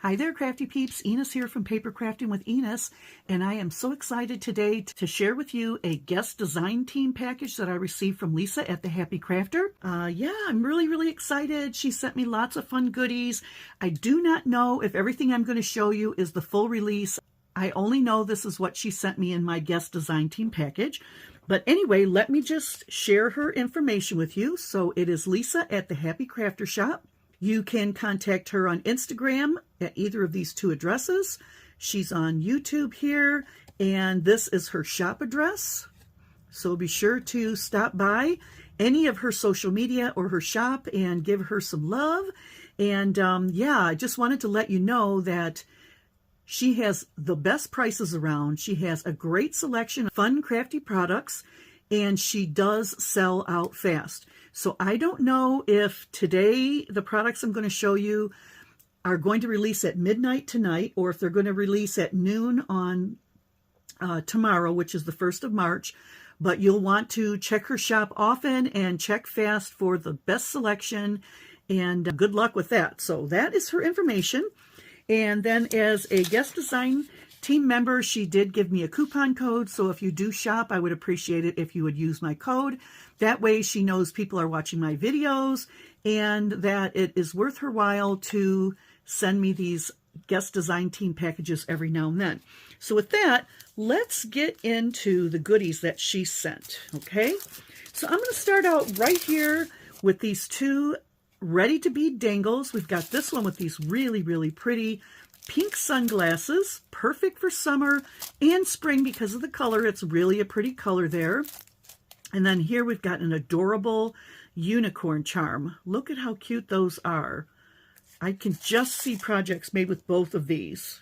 Hi there, Crafty Peeps. Enis here from Paper Crafting with Enis, and I am so excited today to share with you a guest design team package that I received from Lisa at the Happy Crafter. Yeah, I'm really excited. She sent me lots of fun goodies. I do not know if everything I'm going to show you is the full release. I only know this is what she sent me in my guest design team package. But anyway, let me just share her information with you. So it is Lisa at the Happy Crafter shop. You can contact her on Instagram at either of these two addresses. She's on YouTube here, and this is her shop address. So be sure to stop by any of her social media or her shop and give her some love. And yeah, I just wanted to let you know that she has the best prices around. She has a great selection of fun, crafty products, and she does sell out fast. So I don't know if today the products I'm going to show you are going to release at midnight tonight, or if they're going to release at noon on tomorrow, which is the 1st of March. But you'll want to check her shop often and check fast for the best selection, and good luck with that. So that is her information. And then as a guest design team member, she did give me a coupon code. So if you do shop, I would appreciate it if you would use my code. That way she knows people are watching my videos and that it is worth her while to send me these guest design team packages every now and then. So with that, let's get into the goodies that she sent. Okay, so I'm going to start out right here with these two ready-to-bead dangles. We've got this one with these really pretty pink sunglasses, perfect for summer and spring because of the color. It's really a pretty color there. And then here we've got an adorable unicorn charm. Look at how cute those are. I can just see projects made with both of these.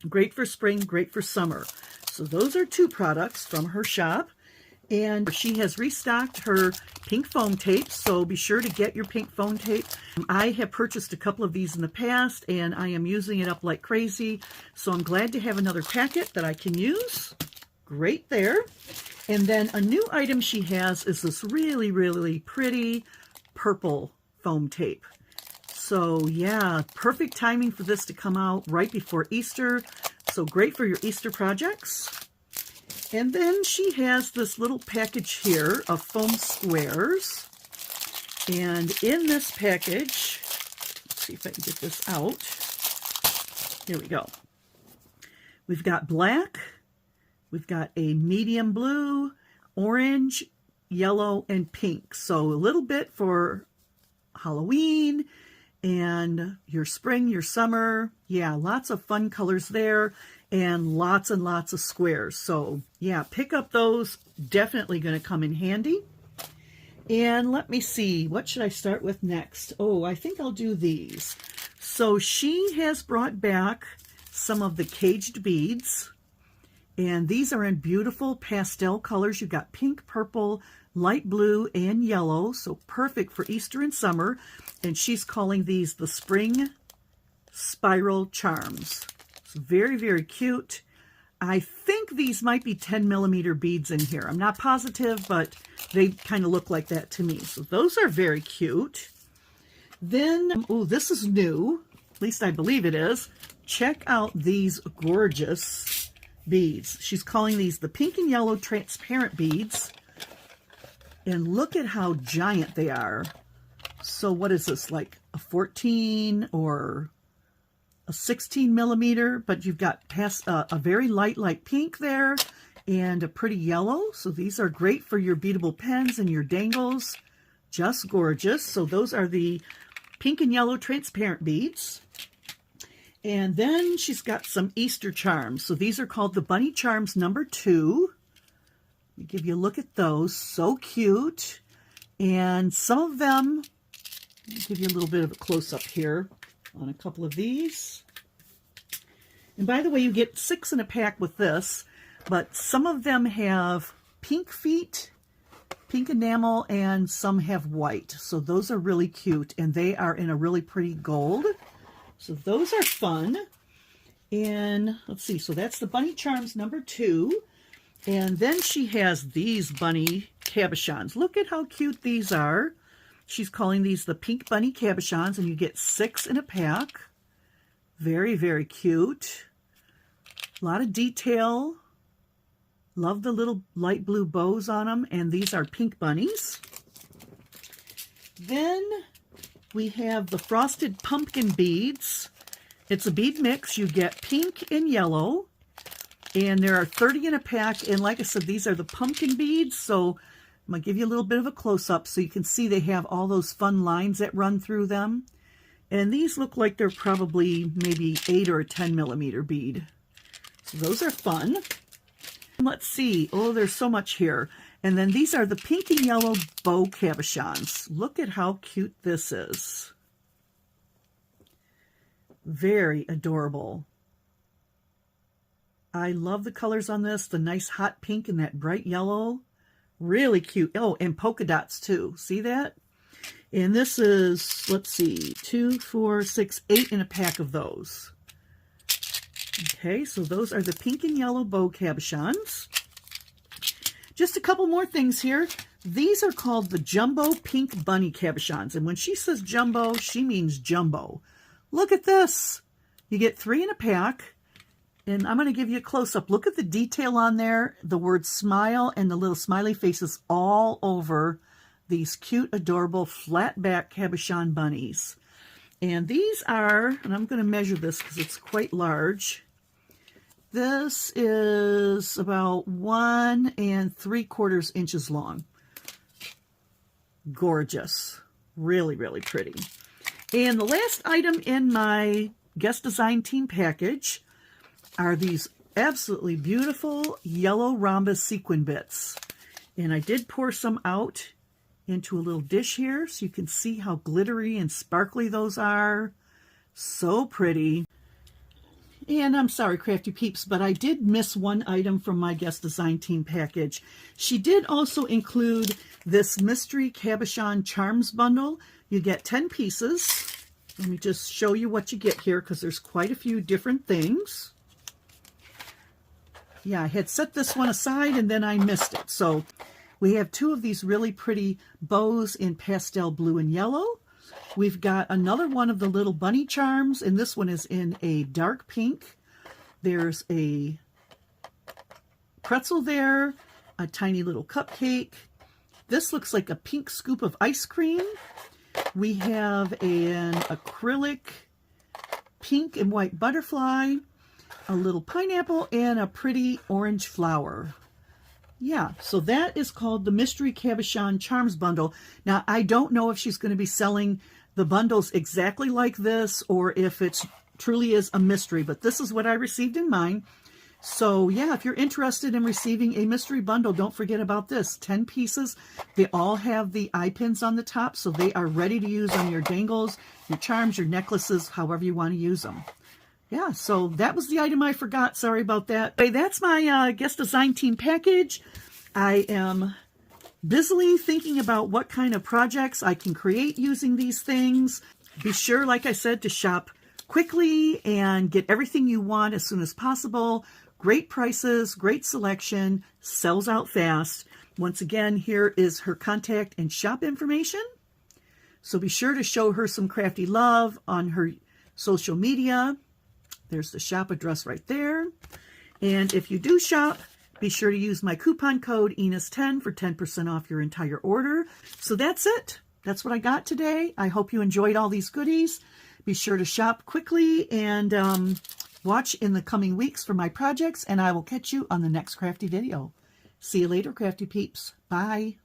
Great for spring, great for summer. So those are two products from her shop. And she has restocked her pink foam tape, so be sure to get your pink foam tape. I have purchased a couple of these in the past, and I am using it up like crazy. So I'm glad to have another packet that I can use. Great there. And then a new item she has is this really pretty purple foam tape. So yeah, perfect timing for this to come out right before Easter. So great for your Easter projects. And then she has this little package here of foam squares. And in this package, let's see if I can get this out. Here we go. We've got black, we've got a medium blue, orange, yellow, and pink. So a little bit for Halloween and your spring, your summer. Yeah, lots of fun colors there. And lots of squares. So yeah, pick up those. Definitely going to come in handy. And let me see, what should I start with next? Oh, I think I'll do these. So she has brought back some of the caged beads. And these are in beautiful pastel colors. You've got pink, purple, light blue, and yellow. So perfect for Easter and summer. And she's calling these the Spring Spiral Charms. It's very cute. I think these might be 10mm beads in here. I'm not positive, but they kind of look like that to me. So those are very cute. Then, oh, this is new. At least I believe it is. Check out these gorgeous beads. She's calling these the pink and yellow transparent beads. And look at how giant they are. So what is this, like a 14 or a 16mm, but you've got past a very light pink there and a pretty yellow. So these are great for your beadable pens and your dangles. Just gorgeous. So those are the pink and yellow transparent beads. And then she's got some Easter charms. So these are called the Bunny Charms number 2. Let me give you a look at those. So cute. And some of them, let me give you a little bit of a close-up here on a couple of these. And by the way, you get 6 in a pack with this, but some of them have pink feet, pink enamel, and some have white. So those are really cute, and they are in a really pretty gold. So those are fun. And let's see, so that's the Bunny Charms number 2. And then she has these bunny cabochons. Look at how cute these are. She's calling these the Pink Bunny Cabochons, and you get 6 in a pack. Very, very cute. A lot of detail. Love the little light blue bows on them. And these are pink bunnies. Then we have the frosted pumpkin beads. It's a bead mix. You get pink and yellow. And there are 30 in a pack. And like I said, these are the pumpkin beads. So I'm going to give you a little bit of a close-up so you can see they have all those fun lines that run through them. And these look like they're probably maybe 8 or a 10 millimeter bead. So those are fun. Let's see. Oh, there's so much here. And then these are the pink and yellow bow cabochons. Look at how cute this is. Very adorable. I love the colors on this. The nice hot pink and that bright yellow. Really cute. Oh, and polka dots too. See that? And this is, let's see, 2, 4, 6, 8 in a pack of those. Okay, so those are the pink and yellow bow cabochons. Just a couple more things here. These are called the jumbo pink bunny cabochons. And when she says jumbo, she means jumbo. Look at this. You get 3 in a pack. And I'm going to give you a close-up. Look at the detail on there. The word smile and the little smiley faces all over these cute, adorable, flat-back cabochon bunnies. And these are, and I'm going to measure this because it's quite large. This is about 1 3/4 inches long. Gorgeous. Really, really pretty. And the last item in my guest design team package are these absolutely beautiful yellow rhombus sequin bits. And I did pour some out into a little dish here so you can see how glittery and sparkly those are. So pretty. And I'm sorry, Crafty Peeps, but I did miss one item from my guest design team package. She did also include this mystery cabochon charms bundle. You get 10 pieces. Let me just show you what you get here because there's quite a few different things. Yeah, I had set this one aside and then I missed it. So we have 2 of these really pretty bows in pastel blue and yellow. We've got another one of the little bunny charms, and this one is in a dark pink. There's a pretzel there, a tiny little cupcake. This looks like a pink scoop of ice cream. We have an acrylic pink and white butterfly, a little pineapple, and a pretty orange flower. Yeah, so that is called the Mystery Cabochon Charms Bundle. Now, I don't know if she's going to be selling the bundles exactly like this or if it truly is a mystery, but this is what I received in mine. So, yeah, if you're interested in receiving a mystery bundle, don't forget about this. 10 pieces. They all have the eye pins on the top, so they are ready to use on your dangles, your charms, your necklaces, however you want to use them. Yeah, so that was the item I forgot. Sorry about that. Hey, that's my guest design team package. I am busily thinking about what kind of projects I can create using these things. Be sure, like I said, to shop quickly and get everything you want as soon as possible. Great prices, great selection, sells out fast. Once again, here is her contact and shop information. So be sure to show her some crafty love on her social media. There's the shop address right there. And if you do shop, be sure to use my coupon code Enis10 for 10% off your entire order. So that's it. That's what I got today. I hope you enjoyed all these goodies. Be sure to shop quickly and watch in the coming weeks for my projects, and I will catch you on the next crafty video. See you later, Crafty Peeps. Bye.